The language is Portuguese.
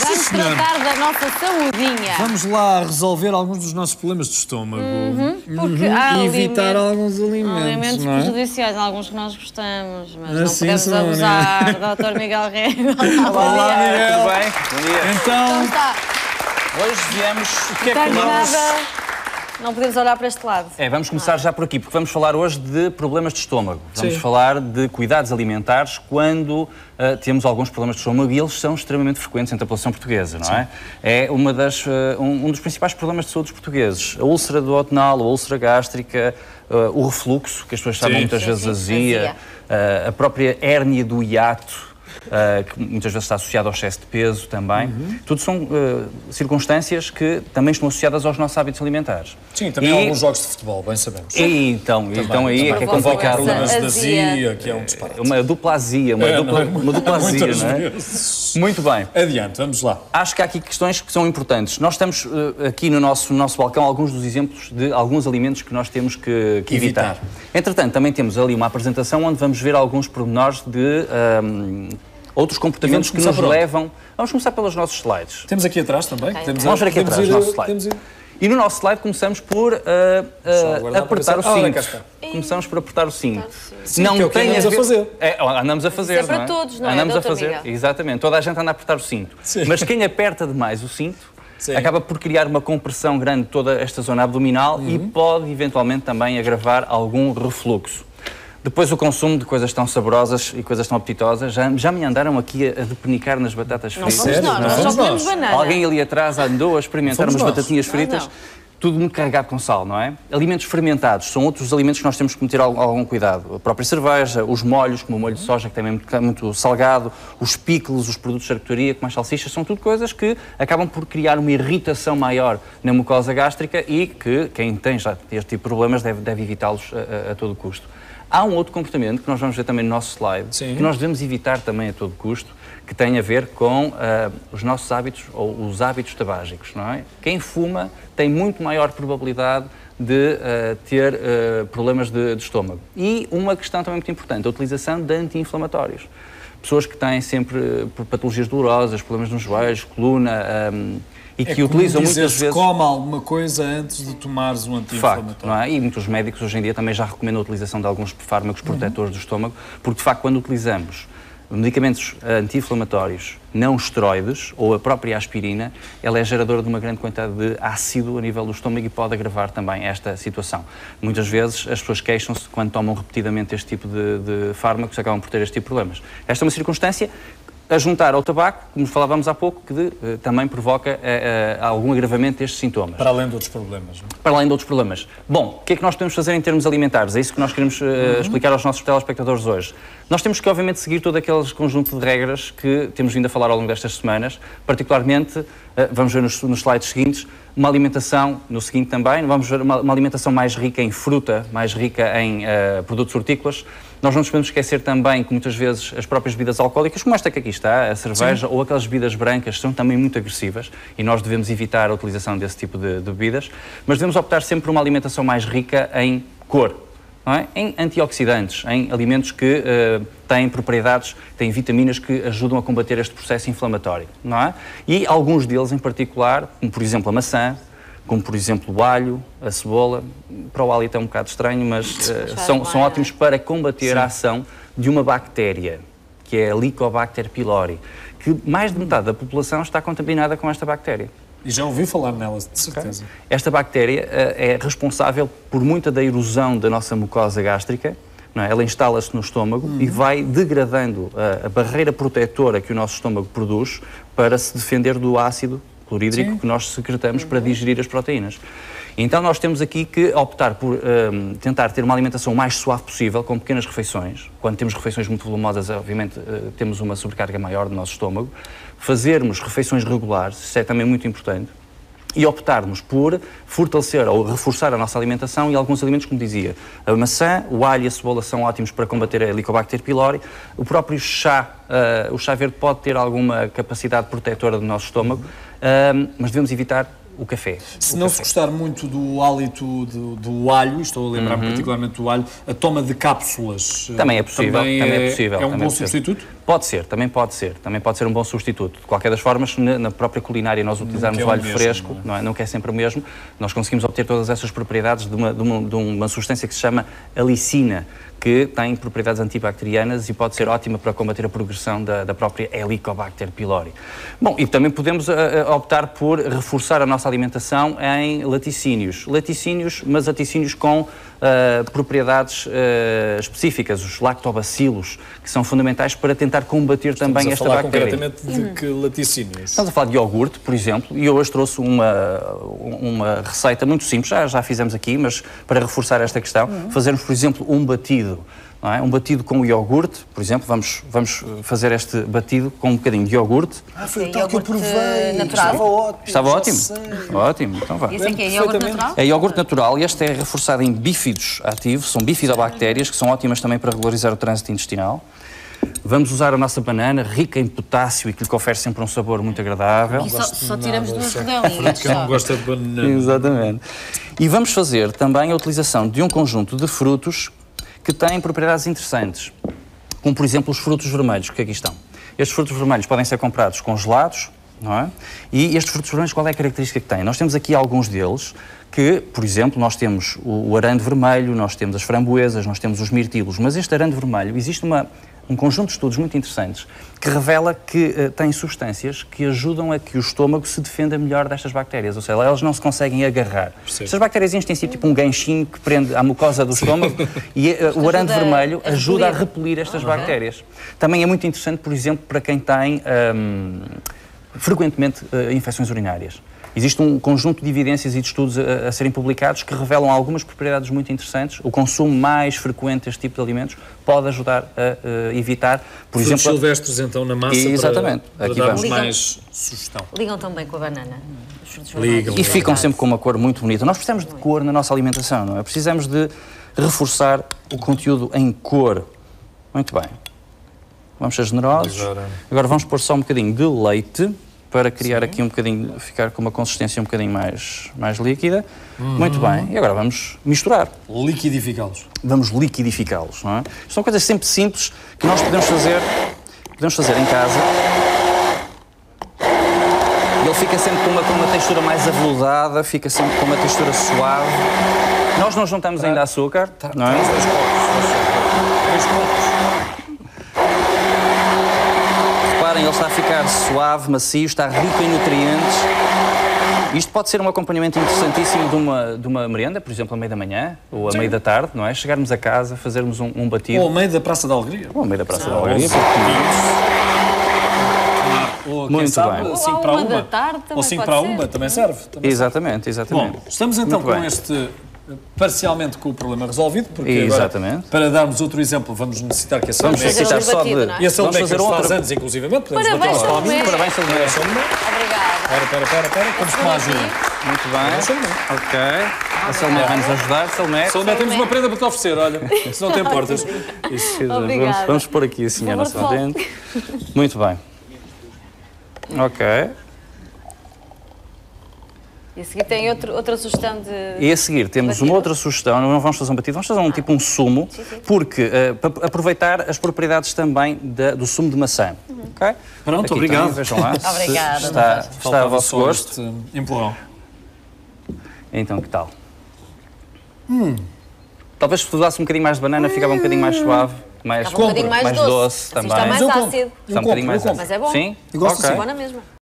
Vamos tratar da nossa saudinha. Vamos lá resolver alguns dos nossos problemas de estômago. Porque há E evitar alguns alimentos. Alimentos não é? prejudiciais, alguns que nós gostamos, mas não Assim podemos são, abusar. Dr. Miguel Rego. Olá, Miguel. Tudo bem? Bom dia. Então, Está. Hoje viemos... O que é Não que tens nós... nada. Não podemos olhar para este lado. Vamos começar já por aqui, porque vamos falar hoje de problemas de estômago. Vamos Sim. falar de cuidados alimentares quando temos alguns problemas de estômago e eles são extremamente frequentes entre a população portuguesa, não é? É um dos principais problemas de saúde dos portugueses. A úlcera duodenal, a úlcera gástrica, o refluxo, que as pessoas chamam muitas vezes azia, a própria hérnia do hiato, que muitas vezes está associado ao excesso de peso também. Tudo são circunstâncias que também estão associadas aos nossos hábitos alimentares. sim, também há alguns jogos de futebol, bem sabemos. Então aí é que é complicado. Problemas de Azia. azia, que é um disparate. Uma dupla azia, uma dupla azia, Muitas não é? vezes. Muito bem. Adiante, vamos lá. Acho que há aqui questões que são importantes. Nós temos aqui no nosso balcão alguns dos exemplos de alguns alimentos que nós temos que evitar. Entretanto, também temos ali uma apresentação onde vamos ver alguns pormenores de outros comportamentos que nos levam... Vamos começar pelos nossos slides. Temos aqui atrás também. Ok. Vamos ver aqui atrás, ir, o nosso slide. temos ir. E no nosso slide começamos por apertar o cá está. cinto. Começamos por apertar o cinto. Sim, que é o que andamos a fazer. Andamos a fazer, Isso é para não é? todos, não é, Andamos a doutor fazer, Miguel? exatamente. Toda a gente anda a apertar o cinto. Sim. Mas quem aperta demais o cinto Sim. acaba por criar uma compressão grande de toda esta zona abdominal e pode eventualmente também agravar algum refluxo. Depois o consumo de coisas tão saborosas e coisas tão apetitosas, já me andaram aqui a depenicar nas batatas Não fritas. somos nós, Não nós só somos comemos nós. banana. Alguém ali atrás andou a experimentar Fomos umas nós. batatinhas fritas, não. tudo muito carregado com sal, não é? Alimentos fermentados são outros alimentos que nós temos que meter algum cuidado. A própria cerveja, os molhos, como o molho de soja, que também é muito salgado, os pickles, os produtos de charcutaria, como as salsichas, são tudo coisas que acabam por criar uma irritação maior na mucosa gástrica e que quem tem já este tipo de problemas deve evitá-los a todo custo. Há um outro comportamento que nós vamos ver também no nosso slide, Sim. que nós devemos evitar também a todo custo, que tem a ver com os nossos hábitos ou os hábitos tabágicos, não é? Quem fuma tem muito maior probabilidade de ter problemas de estômago. E uma questão também muito importante, a utilização de anti-inflamatórios. Pessoas que têm sempre patologias dolorosas, problemas nos joelhos, coluna, e que utilizam muitas vezes... Coma alguma coisa antes de tomares um De facto, anti-inflamatório. não é? E muitos médicos hoje em dia também já recomendam a utilização de alguns fármacos protetores do estômago, porque de facto quando utilizamos medicamentos anti-inflamatórios não esteroides ou a própria aspirina, ela é geradora de uma grande quantidade de ácido a nível do estômago e pode agravar também esta situação. Muitas vezes as pessoas queixam-se quando tomam repetidamente este tipo de fármacos, acabam por ter este tipo de problemas. Esta é uma circunstância a juntar ao tabaco, como falávamos há pouco, que também provoca algum agravamento destes sintomas. Para além de outros problemas. Não é? Para além de outros problemas. Bom, o que é que nós podemos fazer em termos alimentares? É isso que nós queremos explicar aos nossos telespectadores hoje. Nós temos que, obviamente, seguir todo aquele conjunto de regras que temos vindo a falar ao longo destas semanas, particularmente, vamos ver nos slides seguintes, uma alimentação, no seguinte também, vamos ver uma alimentação mais rica em fruta, mais rica em produtos hortícolas. Nós não nos podemos esquecer também que muitas vezes as próprias bebidas alcoólicas, como esta que aqui está, a cerveja, ou aquelas bebidas brancas, são também muito agressivas e nós devemos evitar a utilização desse tipo de bebidas, mas devemos optar sempre por uma alimentação mais rica em cor, não é? Em antioxidantes, em alimentos que têm propriedades, têm vitaminas que ajudam a combater este processo inflamatório, não é? E alguns deles em particular, como por exemplo a maçã, como por exemplo o alho, a cebola, para o alho é um bocado estranho, mas são ótimos para combater a ação de uma bactéria, que é a Helicobacter pylori, que mais de metade da população está contaminada com esta bactéria. E já ouvi falar nelas, de certeza. Okay. Esta bactéria é responsável por muita da erosão da nossa mucosa gástrica, não é? Ela instala-se no estômago e vai degradando a barreira protetora que o nosso estômago produz para se defender do ácido clorídrico que nós secretamos para digerir as proteínas. Então nós temos aqui que optar por tentar ter uma alimentação o mais suave possível, com pequenas refeições. Quando temos refeições muito volumosas, obviamente temos uma sobrecarga maior do nosso estômago. Fazermos refeições regulares, isso é também muito importante. E optarmos por fortalecer ou reforçar a nossa alimentação e alguns alimentos, como dizia, a maçã, o alho e a cebola são ótimos para combater a Helicobacter pylori. O próprio chá, o chá verde pode ter alguma capacidade protetora do nosso estômago, mas devemos evitar o café. Se não se gostar muito do hálito do alho, estou a lembrar particularmente do alho, a toma de cápsulas também é possível. É um bom substituto? Também pode ser um bom substituto. De qualquer das formas, na própria culinária nós utilizarmos o alho fresco, nunca é sempre o mesmo, nós conseguimos obter todas essas propriedades de uma substância que se chama alicina, que tem propriedades antibacterianas e pode ser ótima para combater a progressão da própria Helicobacter pylori. Bom, e também podemos optar por reforçar a nossa alimentação em laticínios, mas laticínios com propriedades específicas, os lactobacilos, que são fundamentais para tentar combater também esta bactéria. Estamos a falar concretamente de que laticínios? Estamos a falar de iogurte, por exemplo, e eu hoje trouxe uma receita muito simples, já fizemos aqui, mas para reforçar esta questão, fazermos, por exemplo, um batido. Não é? Um batido com o iogurte, por exemplo, vamos fazer este batido com um bocadinho de iogurte. Foi o tal que eu provei, natural. Estava ótimo? Ótimo, então vá. Isso aqui é iogurte natural? É iogurte natural e este é reforçado em bífidos ativos, são bifidobactérias, que são ótimas também para regularizar o trânsito intestinal. Vamos usar a nossa banana, rica em potássio e que lhe confere sempre um sabor muito agradável. E só tiramos duas rodelinhas. Que eu não gosto de banana. Exatamente. E vamos fazer também a utilização de um conjunto de frutos que têm propriedades interessantes, como por exemplo os frutos vermelhos que aqui estão. Estes frutos vermelhos podem ser comprados congelados, não é? E estes frutos vermelhos, qual é a característica que têm? Nós temos aqui alguns deles que, por exemplo, nós temos o arando vermelho, nós temos as framboesas, nós temos os mirtilos, mas este arando vermelho, existe um conjunto de estudos muito interessantes que revela que tem substâncias que ajudam a que o estômago se defenda melhor destas bactérias, ou seja, elas não se conseguem agarrar. Estas bactérias têm tipo um ganchinho que prende à mucosa do estômago e o arando vermelho ajuda a repelir estas bactérias. Também é muito interessante, por exemplo, para quem tem frequentemente infecções urinárias. Existe um conjunto de evidências e de estudos a serem publicados que revelam algumas propriedades muito interessantes. O consumo mais frequente deste tipo de alimentos pode ajudar a evitar, por exemplo... silvestres, então, na massa exatamente. para darmos mais sugestão. Ligam também com a banana. Os frutos Ligam. E ficam sempre com uma cor muito bonita. Nós precisamos de cor na nossa alimentação, não é? Precisamos de reforçar o conteúdo em cor. Muito bem. Vamos ser generosos. Agora vamos pôr só um bocadinho de leite, para criar aqui um bocadinho, ficar com uma consistência um bocadinho mais líquida. Muito bem. E agora vamos misturar. Liquidificá-los. Vamos liquidificá-los, não é? São coisas sempre simples que nós podemos fazer em casa. Ele fica sempre com uma textura mais aveludada, fica sempre com uma textura suave. Nós não juntamos ainda açúcar, não é? Três copos. Ele está a ficar suave, macio, está rico em nutrientes. Isto pode ser um acompanhamento interessantíssimo de uma merienda, por exemplo, à meia da manhã ou à meia da tarde, não é? Chegarmos a casa, fazermos um batido. Ou ao meio da Praça da Alegria. Ou ao meio da Praça da Alegria. Ou, muito sabe, bem. 5 para 1. Ou 5 para 1 também serve. Exatamente. Bom, estamos então muito com bem. este... parcialmente com o problema resolvido, porque exatamente. Agora, para darmos outro exemplo, vamos necessitar que a Vamos necessitar só de... E a Salomé que faz anos, inclusivamente. Parabéns, Salomé. Parabéns, Salomé. Obrigada. Espera, estamos com a ajuda. Muito bem. Ok. A Salomé vai nos ajudar. Salomé, temos uma prenda para te oferecer, olha. Se não te importas. Vamos pôr aqui assim a nossa frente. Muito bem. Ok. E a seguir tem outra sugestão de... E a seguir temos uma outra sugestão, não vamos fazer um batido, vamos fazer tipo um sumo, porque para aproveitar as propriedades também do sumo de maçã. Okay? Pronto, aqui obrigado. Tem, vejam lá. Obrigada. Está a vosso gosto. Empurrão. Então, que tal? Talvez se usasse um bocadinho mais de banana, ficava um bocadinho mais suave. Mais um bocadinho mais doce também. Está mais ácido. Está um bocadinho mais ácido. Mas é bom. Sim? Eu gosto de bom na mesma.